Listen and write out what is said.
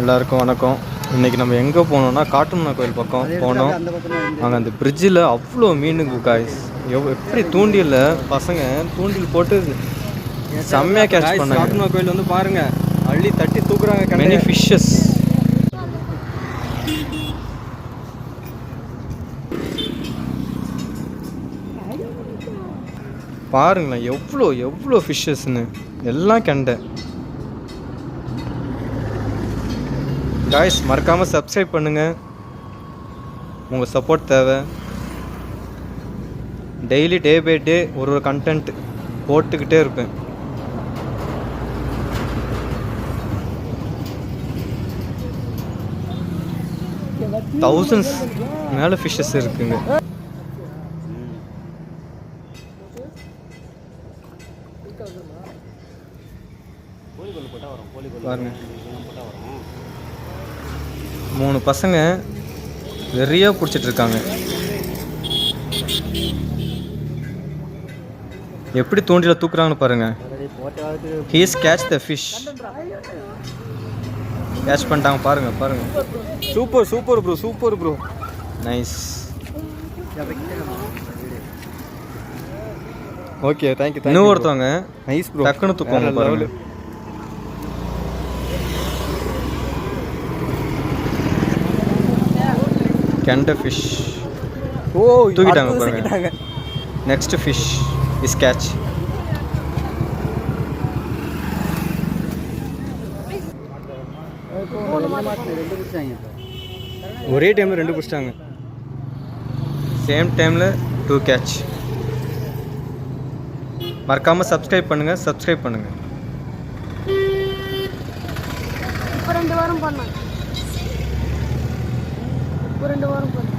எல்லாருக்கும் வணக்கம். இன்றைக்கி நம்ம எங்கே போனோம்னா காட்டுமன்னா கோயில் பக்கம் போனோம். அங்கே அந்த பிரிட்ஜில் அவ்வளோ மீனுங்க காய்ஸ். எப்படி தூண்டியில் பசங்க தூண்டில் போட்டு செம்மையாக கேட்ச் பண்ணாங்க. காட்டுமன்னா கோயில் வந்து பாருங்கள், அள்ளி தட்டி தூக்குறாங்க. Many fishes. பாருங்களேன் எவ்வளோ எவ்வளோ ஃபிஷ்ஷஸ்ன்னு, எல்லாம் கெண்டை. காய்ஸ் மறக்காமல் சப்ஸ்கிரைப் பண்ணுங்கள், உங்கள் சப்போர்ட் தேவை. டெய்லி டே பை டே ஒரு கண்டென்ட் போட்டுக்கிட்டே இருப்பேன். தௌசண்ட்ஸ் மேலே ஃபிஷ்ஷஸ் இருக்குங்க. பாருங்க, 3 பசங்க நிறைய பிடிச்சிட்டு இருக்காங்க. எப்படி தூண்டில தூக்குறாங்கன்னு பாருங்க. He's catch the fish. Catch பண்ணிட்டாங்க பாருங்க பாருங்க. Super super bro, super bro, nice. Okay, thank you. இன்னும் ஒருத்தவங்க நைஸ் ப்ரோ, டக்குன்னு தூக்குவாங்க பாருங்க. கெண்டை ஃபிஷ். ஓ, தூக்கிட்டாங்க பாருங்க. Next fish is catch. ஒரே டைமில் 2 பிடிச்சிட்டாங்க. சேம் டைமில் 2 கேட்ச். மறக்காமல் சப்ஸ்கிரைப் பண்ணுங்கள், சப்ஸ்கிரைப் பண்ணுங்கள். இப்போ 2 வாரம் பண்ணேன். 2 வாரம் பண்ணேன்.